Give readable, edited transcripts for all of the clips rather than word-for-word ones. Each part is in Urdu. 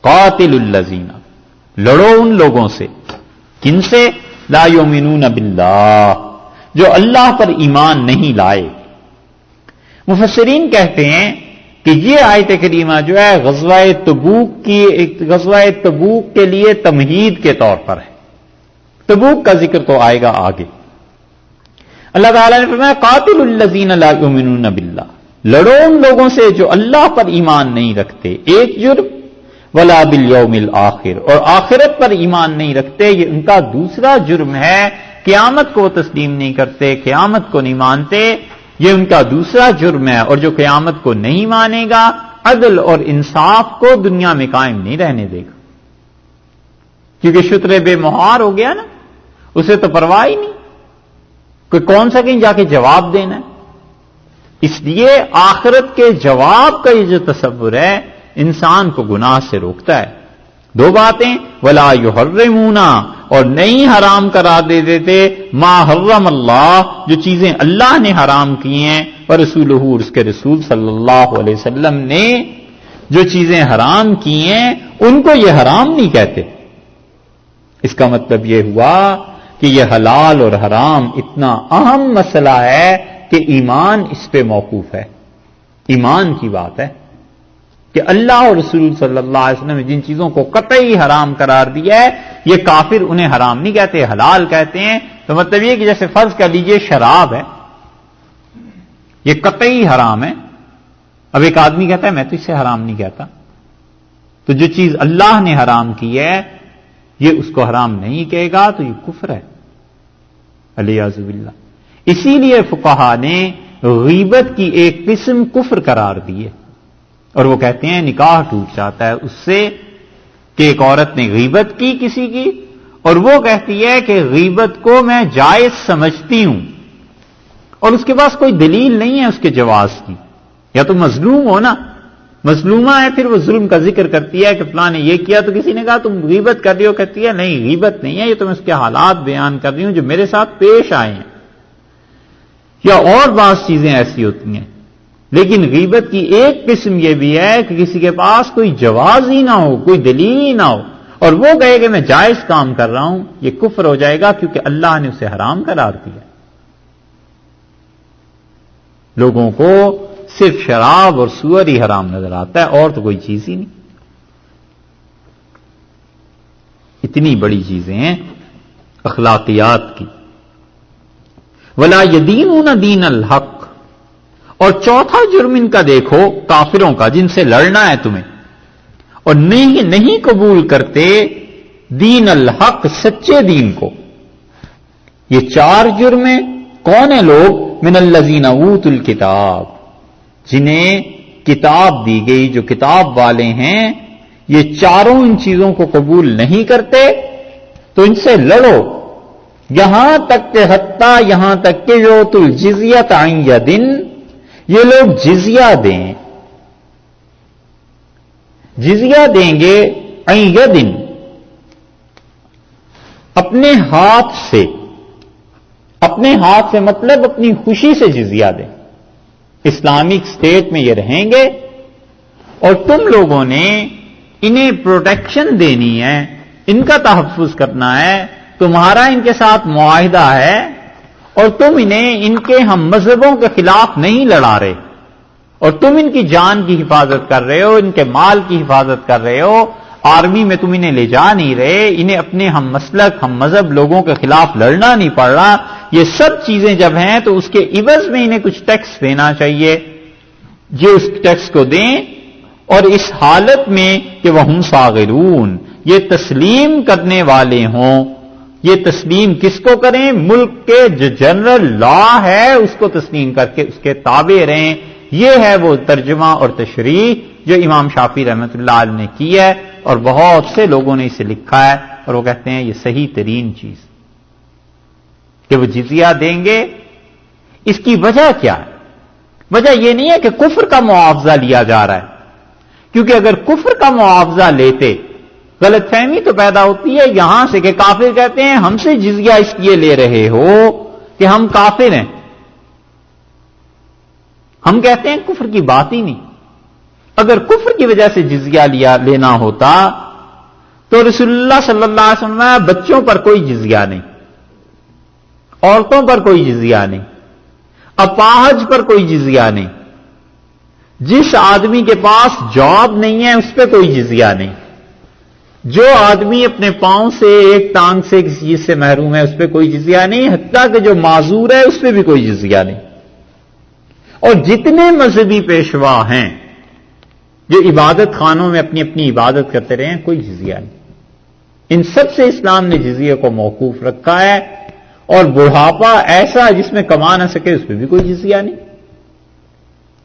قاتل الذین، لڑو ان لوگوں سے، کن سے؟ لا یؤمنون باللہ، جو اللہ پر ایمان نہیں لائے۔ مفسرین کہتے ہیں کہ یہ آیت کریمہ جو ہے غزوہ تبوک کے لیے تمہید کے طور پر ہے۔ تبوک کا ذکر تو آئے گا آگے۔ اللہ تعالیٰ نے فرمایا قاتل الذین لا یؤمنون باللہ، لڑو ان لوگوں سے جو اللہ پر ایمان نہیں رکھتے، ایک جرم، ولا بالیوم الآخر، اور آخرت پر ایمان نہیں رکھتے، یہ ان کا دوسرا جرم ہے۔ قیامت کو وہ تسلیم نہیں کرتے، قیامت کو نہیں مانتے، یہ ان کا دوسرا جرم ہے۔ اور جو قیامت کو نہیں مانے گا، عدل اور انصاف کو دنیا میں قائم نہیں رہنے دے گا، کیونکہ شتر بے مہار ہو گیا نا، اسے تو پرواہ ہی نہیں، کوئی کون سا کہیں جا کے جواب دینا ہے۔ اس لیے آخرت کے جواب کا یہ جو تصور ہے انسان کو گناہ سے روکتا ہے۔ دو باتیں، ولا یحرمون، اور نہیں حرام کرا دے دیتے، ما حرم اللہ، جو چیزیں اللہ نے حرام کی ہیں، اور رسولہ، اس کے رسول صلی اللہ علیہ وسلم نے جو چیزیں حرام کی ہیں ان کو یہ حرام نہیں کہتے۔ اس کا مطلب یہ ہوا کہ یہ حلال اور حرام اتنا اہم مسئلہ ہے کہ ایمان اس پہ موقوف ہے، ایمان کی بات ہے کہ اللہ اور رسول صلی اللہ علیہ وسلم نے جن چیزوں کو قطعی حرام قرار دیا ہے، یہ کافر انہیں حرام نہیں کہتے، حلال کہتے ہیں۔ تو مطلب یہ کہ جیسے فرض کر لیجئے شراب ہے، یہ قطعی حرام ہے، اب ایک آدمی کہتا ہے میں تو اس سے حرام نہیں کہتا، تو جو چیز اللہ نے حرام کی ہے یہ اس کو حرام نہیں کہے گا تو یہ کفر ہے، علیاذ باللہ۔ اسی لیے فقہا نے غیبت کی ایک قسم کفر قرار دی ہے، اور وہ کہتے ہیں نکاح ٹوٹ جاتا ہے اس سے کہ ایک عورت نے غیبت کی کسی کی، اور وہ کہتی ہے کہ غیبت کو میں جائز سمجھتی ہوں، اور اس کے پاس کوئی دلیل نہیں ہے اس کے جواز کی، یا تو مظلوم ہو نا، مظلومہ ہے، پھر وہ ظلم کا ذکر کرتی ہے کہ فلاں نے یہ کیا، تو کسی نے کہا تم غیبت کر رہی ہو، کہتی ہے نہیں غیبت نہیں ہے، یہ تو میں اس کے حالات بیان کر رہی ہوں جو میرے ساتھ پیش آئے ہیں، یا اور بعض چیزیں ایسی ہوتی ہیں۔ لیکن غیبت کی ایک قسم یہ بھی ہے کہ کسی کے پاس کوئی جواز ہی نہ ہو، کوئی دلیل ہی نہ ہو، اور وہ کہے کہ میں جائز کام کر رہا ہوں، یہ کفر ہو جائے گا کیونکہ اللہ نے اسے حرام قرار دیا۔ لوگوں کو صرف شراب اور سور ہی حرام نظر آتا ہے، اور تو کوئی چیز ہی نہیں۔ اتنی بڑی چیزیں ہیں اخلاقیات کی۔ ولا یدینون دین الحق، اور چوتھا جرم ان کا دیکھو کافروں کا جن سے لڑنا ہے تمہیں، اور نہیں قبول کرتے دین الحق، سچے دین کو۔ یہ چار جرم ہیں۔ کون ہیں لوگ؟ من الذین اوتوا الکتاب، جنہیں کتاب دی گئی، جو کتاب والے ہیں، یہ چاروں ان چیزوں کو قبول نہیں کرتے تو ان سے لڑو، یہاں تک کہ حتیٰ یہاں تک کہ یؤتوا الجزیۃ عن ید، یہ لوگ جزیہ دیں، جزیہ دیں گے عن ید، اپنے ہاتھ سے، اپنے ہاتھ سے مطلب اپنی خوشی سے جزیہ دیں۔ اسلامک اسٹیٹ میں یہ رہیں گے اور تم لوگوں نے انہیں پروٹیکشن دینی ہے، ان کا تحفظ کرنا ہے، تمہارا ان کے ساتھ معاہدہ ہے، اور تم انہیں ان کے ہم مذہبوں کے خلاف نہیں لڑا رہے، اور تم ان کی جان کی حفاظت کر رہے ہو، ان کے مال کی حفاظت کر رہے ہو، آرمی میں تم انہیں لے جا نہیں رہے، انہیں اپنے ہم مسلک ہم مذہب لوگوں کے خلاف لڑنا نہیں پڑ رہا۔ یہ سب چیزیں جب ہیں تو اس کے عوض میں انہیں کچھ ٹیکس دینا چاہیے، یہ اس ٹیکس کو دیں، اور اس حالت میں کہ وہم صاغرون، یہ تسلیم کرنے والے ہوں۔ یہ تسلیم کس کو کریں؟ ملک کے جو جنرل لا ہے اس کو تسلیم کر کے اس کے تابع رہیں۔ یہ ہے وہ ترجمہ اور تشریح جو امام شافعی رحمۃ اللہ علیہ نے کی ہے، اور بہت سے لوگوں نے اسے لکھا ہے، اور وہ کہتے ہیں یہ صحیح ترین چیز کہ وہ جزیہ دیں گے۔ اس کی وجہ کیا ہے؟ وجہ یہ نہیں ہے کہ کفر کا معاوضہ لیا جا رہا ہے، کیونکہ اگر کفر کا معاوضہ لیتے غلط فہمی تو پیدا ہوتی ہے یہاں سے کہ کافر کہتے ہیں ہم سے جزیہ اس لیے لے رہے ہو کہ ہم کافر ہیں، ہم کہتے ہیں کفر کی بات ہی نہیں، اگر کفر کی وجہ سے جزیہ لینا ہوتا تو رسول اللہ صلی اللہ علیہ وسلم میں بچوں پر کوئی جزیہ نہیں، عورتوں پر کوئی جزیہ نہیں، اپاہج پر کوئی جزیہ نہیں، جس آدمی کے پاس جاب نہیں ہے اس پہ کوئی جزیہ نہیں، جو آدمی اپنے پاؤں سے ایک ٹانگ سے کسی چیز سے محروم ہے اس پہ کوئی جزیہ نہیں، حتیٰ کہ جو معذور ہے اس پہ بھی کوئی جزیہ نہیں۔ اور جتنے مذہبی پیشوا ہیں جو عبادت خانوں میں اپنی اپنی عبادت کرتے رہے ہیں، کوئی جزیہ نہیں، ان سب سے اسلام نے جزیے کو موقوف رکھا ہے۔ اور بڑھاپا ایسا جس میں کما نہ سکے اس پہ بھی کوئی جزیہ نہیں۔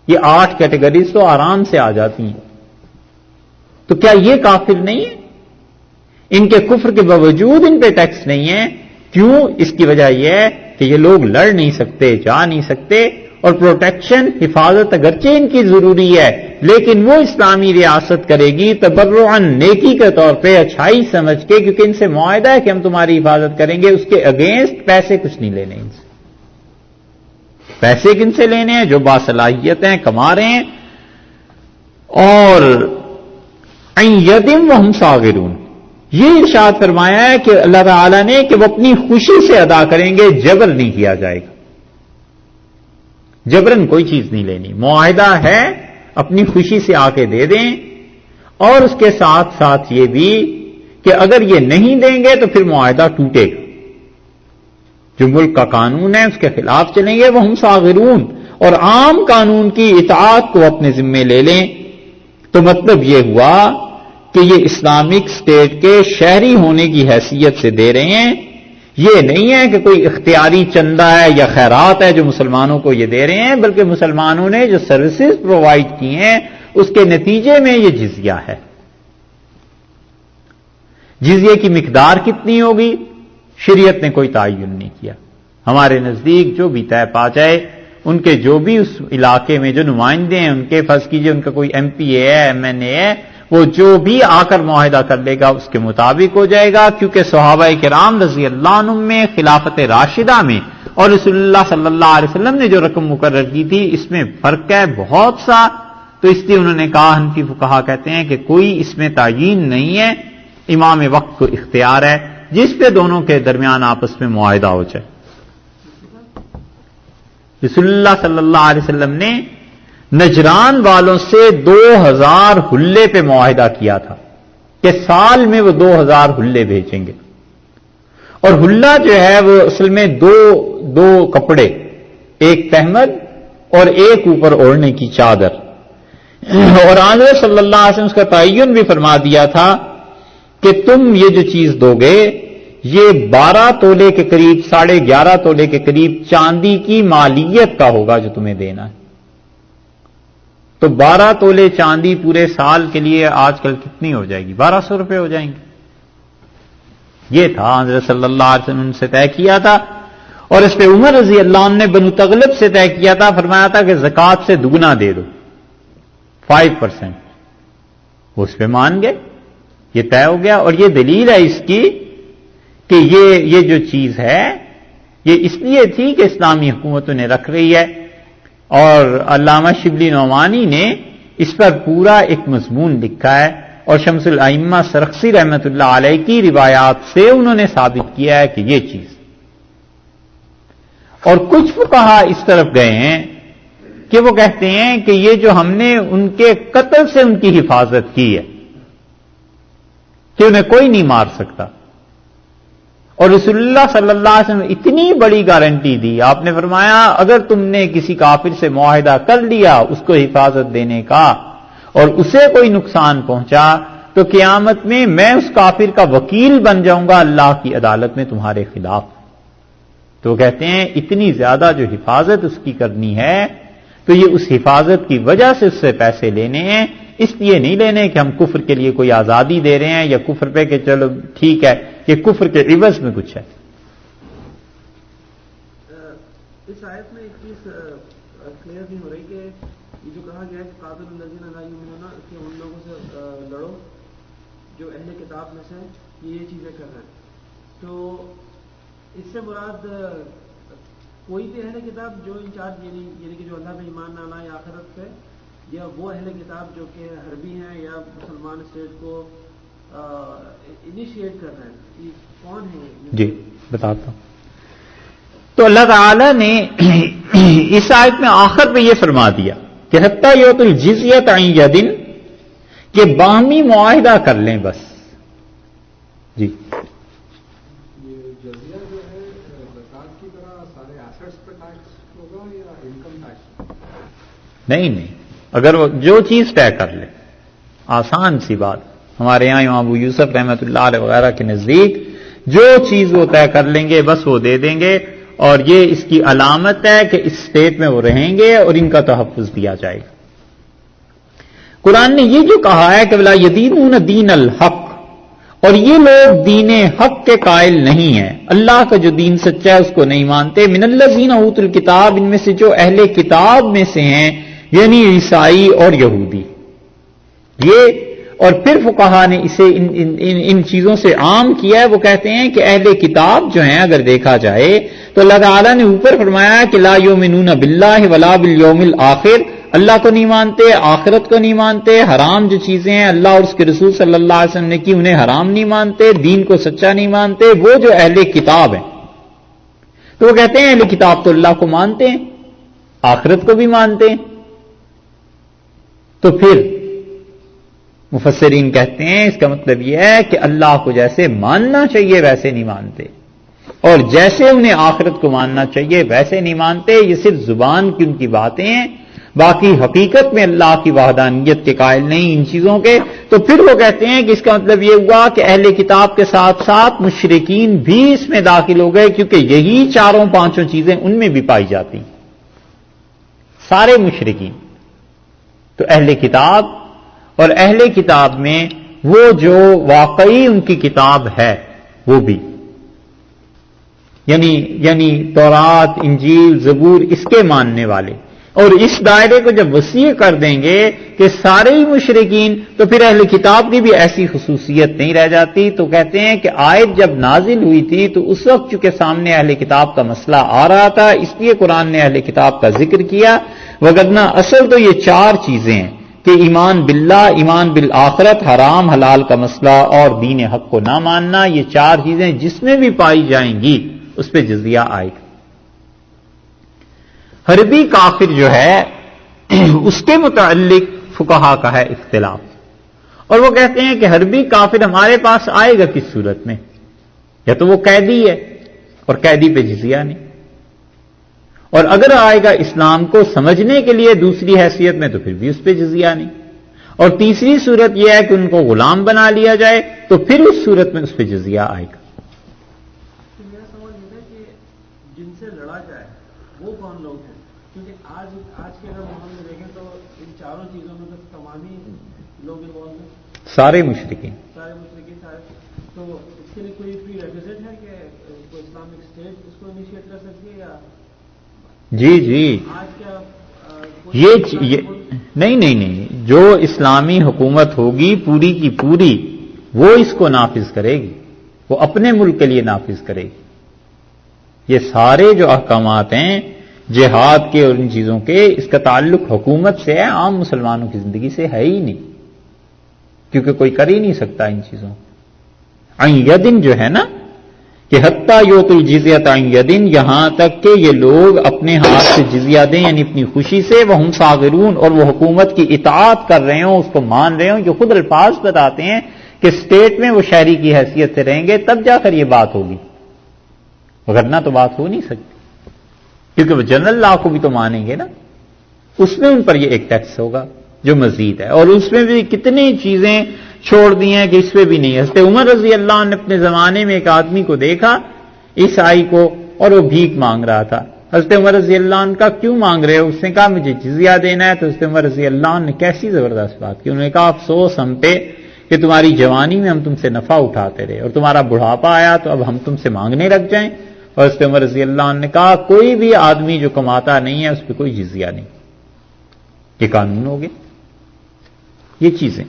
یہ 8 کیٹیگریز تو آرام سے آ جاتی ہیں۔ تو کیا یہ کافر نہیں ہے؟ ان کے کفر کے باوجود ان پہ ٹیکس نہیں ہے، کیوں؟ اس کی وجہ یہ ہے کہ یہ لوگ لڑ نہیں سکتے، جا نہیں سکتے، اور پروٹیکشن، حفاظت اگرچہ ان کی ضروری ہے لیکن وہ اسلامی ریاست کرے گی تبرعاً، نیکی کے طور پہ، اچھائی سمجھ کے، کیونکہ ان سے معاہدہ ہے کہ ہم تمہاری حفاظت کریں گے، اس کے اگینسٹ پیسے کچھ نہیں لینے ان سے۔ پیسے کن سے لینے ہیں؟ جو باصلاحیت ہیں، کما رہے ہیں۔ اور یدم وہم صاغرون، یہ ارشاد فرمایا ہے کہ اللہ تعالیٰ نے کہ وہ اپنی خوشی سے ادا کریں گے، جبر نہیں کیا جائے گا، جبرن کوئی چیز نہیں لینی، معاہدہ ہے اپنی خوشی سے آ کے دے دیں۔ اور اس کے ساتھ ساتھ یہ بھی کہ اگر یہ نہیں دیں گے تو پھر معاہدہ ٹوٹے گا، جو ملک کا قانون ہے اس کے خلاف چلیں گے، وہ ہم صاغرون، اور عام قانون کی اطاعت کو اپنے ذمے لے لیں۔ تو مطلب یہ ہوا کہ یہ اسلامک اسٹیٹ کے شہری ہونے کی حیثیت سے دے رہے ہیں، یہ نہیں ہے کہ کوئی اختیاری چندہ ہے یا خیرات ہے جو مسلمانوں کو یہ دے رہے ہیں، بلکہ مسلمانوں نے جو سروسز پرووائڈ کی ہیں اس کے نتیجے میں یہ جزیہ ہے۔ جزیے کی مقدار کتنی ہوگی شریعت نے کوئی تعین نہیں کیا۔ ہمارے نزدیک جو بھی طے پا جائے، ان کے جو بھی اس علاقے میں جو نمائندے ہیں، ان کے فرض کیجئے ان کا کوئی ایم پی اے ہے، ایم این اے ہے، وہ جو بھی آ کر معاہدہ کر لے گا اس کے مطابق ہو جائے گا، کیونکہ صحابہ کرام رضی اللہ عنہم میں، خلافت راشدہ میں اور رسول اللہ صلی اللہ علیہ وسلم نے جو رقم مقرر کی تھی اس میں فرق ہے بہت سا۔ تو اس لیے انہوں نے کہا، حنفی فقہا کہتے ہیں کہ کوئی اس میں تعین نہیں ہے، امام وقت کو اختیار ہے جس پہ دونوں کے درمیان آپس میں معاہدہ ہو جائے۔ رسول اللہ صلی اللہ علیہ وسلم نے نجران والوں سے 2000 حلے پہ معاہدہ کیا تھا کہ سال میں وہ 2000 حلے بھیجیں گے، اور حلہ جو ہے وہ اصل میں دو کپڑے، ایک تہمد اور ایک اوپر اوڑھنے کی چادر، اور آنظر صلی اللہ علیہ وسلم اس کا تعین بھی فرما دیا تھا کہ تم یہ جو چیز دو گے یہ 12 تولے کے قریب، 11.5 تولے کے قریب چاندی کی مالیت کا ہوگا جو تمہیں دینا ہے۔ تو 12 تولے چاندی پورے سال کے لیے آج کل کتنی ہو جائے گی؟ 1200 روپے ہو جائیں گے۔ یہ تھا حضرت صلی اللہ علیہ وسلم سے طے کیا تھا، اور اس پہ عمر رضی اللہ عنہ نے بنو تغلب سے طے کیا تھا، فرمایا تھا کہ زکوٰۃ سے دگنا دے دو، 5%۔ وہ اس پہ مان گئے، یہ طے ہو گیا۔ اور یہ دلیل ہے اس کی کہ یہ جو چیز ہے یہ اس لیے تھی کہ اسلامی حکومت انہیں رکھ رہی ہے، اور علامہ شبلی نعمانی نے اس پر پورا ایک مضمون لکھا ہے، اور شمس الائمہ سرخسی رحمت اللہ علیہ کی روایات سے انہوں نے ثابت کیا ہے کہ یہ چیز۔ اور کچھ فقہا اس طرف گئے ہیں کہ وہ کہتے ہیں کہ یہ جو ہم نے ان کے قتل سے ان کی حفاظت کی ہے کہ انہیں کوئی نہیں مار سکتا، اور رسول اللہ صلی اللہ علیہ وسلم اتنی بڑی گارنٹی دی، آپ نے فرمایا اگر تم نے کسی کافر سے معاہدہ کر لیا اس کو حفاظت دینے کا اور اسے کوئی نقصان پہنچا تو قیامت میں میں اس کافر کا وکیل بن جاؤں گا اللہ کی عدالت میں تمہارے خلاف۔ تو کہتے ہیں اتنی زیادہ جو حفاظت اس کی کرنی ہے تو یہ اس حفاظت کی وجہ سے اس سے پیسے لینے ہیں، اس لیے نہیں لینے کہ ہم کفر کے لیے کوئی آزادی دے رہے ہیں یا کفر پہ کہ چلو ٹھیک ہے کہ کفر کے عوض میں کچھ ہے۔ اس آیت میں ایک چیز کلیئر نہیں ہو رہی کہ یہ جو کہا گیا ہے کہ قاتل الذین لا یؤمنون کہ ان لوگوں سے لڑو جو اہل کتاب میں سے یہ چیزیں کر رہے ہیں، تو اس سے مراد کوئی بھی اہل کتاب جو انچارج یعنی کہ جو اللہ پہ ایمان نہ لائے آخرت پہ، یا وہ اہل کتاب جو کہ حربی ہیں یا مسلمان اسٹیٹ کو انیشیٹ کر رہے ہیں، یہ کون ہے؟ جی بتاتا ہوں. تو اللہ تعالی نے اس آیت میں آخر پہ یہ فرما دیا کہ حتیٰ یؤتوا الجزیۃ عن ید، کہ باہمی معاہدہ کر لیں بس. جی یہ جزیہ جو ہے زکات کی طرح سارے ایسٹس پہ ٹیکس ہوگا یا انکم ٹیکس؟ نہیں، اگر وہ جو چیز طے کر لے، آسان سی بات. ہمارے یہاں امام ابو یوسف رحمۃ اللہ علیہ وغیرہ کے نزدیک جو چیز وہ طے کر لیں گے بس وہ دے دیں گے، اور یہ اس کی علامت ہے کہ اس اسٹیٹ میں وہ رہیں گے اور ان کا تحفظ دیا جائے گا. قرآن نے یہ جو کہا ہے کہ ولا یدینون دین الحق، اور یہ لوگ دین حق کے قائل نہیں ہیں، اللہ کا جو دین سچا ہے اس کو نہیں مانتے. من الذین اوتوا الکتاب، ان میں سے جو اہل کتاب میں سے ہیں، یعنی عیسائی اور یہودی. یہ اور پھر فقہا نے اسے ان چیزوں سے عام کیا ہے. وہ کہتے ہیں کہ اہل کتاب جو ہیں اگر دیکھا جائے تو اللہ تعالیٰ نے اوپر فرمایا کہ لا یؤمنون باللہ ولا بالیوم الآخر، اللہ کو نہیں مانتے، آخرت کو نہیں مانتے، حرام جو چیزیں ہیں اللہ اور اس کے رسول صلی اللہ علیہ وسلم نے کی انہیں حرام نہیں مانتے، دین کو سچا نہیں مانتے. وہ جو اہل کتاب ہیں تو وہ کہتے ہیں اہل کتاب تو اللہ کو مانتے ہیں، آخرت کو بھی مانتے ہیں. تو پھر مفسرین کہتے ہیں اس کا مطلب یہ ہے کہ اللہ کو جیسے ماننا چاہیے ویسے نہیں مانتے، اور جیسے انہیں آخرت کو ماننا چاہیے ویسے نہیں مانتے. یہ صرف زبان کی ان کی باتیں ہیں، باقی حقیقت میں اللہ کی وحدانیت کے قائل نہیں ان چیزوں کے. تو پھر وہ کہتے ہیں کہ اس کا مطلب یہ ہوا کہ اہل کتاب کے ساتھ ساتھ مشرکین بھی اس میں داخل ہو گئے، کیونکہ یہی چاروں پانچوں چیزیں ان میں بھی پائی جاتی، سارے مشرکین. تو اہل کتاب اور اہل کتاب میں وہ جو واقعی ان کی کتاب ہے وہ بھی، یعنی تورات، انجیل، زبور، اس کے ماننے والے. اور اس دائرے کو جب وسیع کر دیں گے کہ سارے ہی مشرکین، تو پھر اہل کتاب کی بھی ایسی خصوصیت نہیں رہ جاتی. تو کہتے ہیں کہ آیت جب نازل ہوئی تھی تو اس وقت چونکہ سامنے اہل کتاب کا مسئلہ آ رہا تھا، اس لیے قرآن نے اہل کتاب کا ذکر کیا. وگرنہ اصل تو یہ چار چیزیں ہیں کہ ایمان باللہ، ایمان بالآخرت، حرام حلال کا مسئلہ اور دین حق کو نہ ماننا. یہ چار چیزیں جس میں بھی پائی جائیں گی اس پہ جزیہ آئے گا. حربی کافر جو ہے اس کے متعلق فقہا کا ہے اختلاف، اور وہ کہتے ہیں کہ حربی کافر ہمارے پاس آئے گا کس صورت میں؟ یا تو وہ قیدی ہے اور قیدی پہ جزیہ نہیں، اور اگر آئے گا اسلام کو سمجھنے کے لیے دوسری حیثیت میں تو پھر بھی اس پہ جزیہ نہیں، اور تیسری صورت یہ ہے کہ ان کو غلام بنا لیا جائے تو پھر اس صورت میں اس پہ جزیہ آئے گا. میرا سوال یہ ہے کہ جن سے لڑا جائے وہ کون لوگ ہیں؟ کیونکہ آج کے اگر ماحول میں دیکھیں تو ان چاروں چیزوں میں تو تمام ہی لوگ انوالو ہیں، سارے مشرکین. تو اس کے لیے کوئی پری ریکوزٹ ہے کہ کوئی اسلامک اسٹیٹ اس کو انیشیٹ کر سکتی ہے یا جی آج کیا یہ نہیں، جو اسلامی حکومت ہوگی پوری کی پوری وہ اس کو نافذ کرے گی، وہ اپنے ملک کے لیے نافذ کرے گی. یہ سارے جو احکامات ہیں جہاد کے اور ان چیزوں کے، اس کا تعلق حکومت سے ہے، عام مسلمانوں کی زندگی سے ہے ہی نہیں، کیونکہ کوئی کر ہی نہیں سکتا ان چیزوں. عن یدن جو ہے نا کہ حتیٰ یؤتوا الجزیۃ عن یدن، یہاں تک کہ یہ لوگ اپنے ہاتھ سے جزیہ دیں، یعنی اپنی خوشی سے. وہم صاغرون، اور وہ حکومت کی اطاعت کر رہے ہوں، اس کو مان رہے ہوں. جو خود الفاظ بتاتے ہیں کہ اسٹیٹ میں وہ شہری کی حیثیت سے رہیں گے تب جا کر یہ بات ہوگی، ورنہ تو بات ہو نہیں سکتی، کیونکہ وہ جنرل لا کو بھی تو مانیں گے نا. اس میں ان پر یہ ایک ٹیکس ہوگا جو مزید ہے، اور اس میں بھی کتنی چیزیں چھوڑ دی ہیں کہ اس پہ بھی نہیں. حضرت عمر رضی اللہ عنہ نے اپنے زمانے میں ایک آدمی کو دیکھا عیسائی کو، اور وہ بھیک مانگ رہا تھا. حضرت عمر رضی اللہ عنہ کا کیوں مانگ رہے ہو؟ اس نے کہا مجھے جزیہ دینا ہے. تو حضرت عمر رضی اللہ عنہ نے کیسی زبردست بات کی، انہوں نے کہا افسوس ہم پہ کہ تمہاری جوانی میں ہم تم سے نفع اٹھاتے رہے اور تمہارا بڑھاپا آیا تو اب ہم تم سے مانگنے لگ جائیں. اور حضرت عمر رضی اللہ عنہ نے کہا کوئی بھی آدمی جو کماتا نہیں ہے اس پہ کوئی جزیہ نہیں. یہ قانون ہو گیا. یہ چیزیں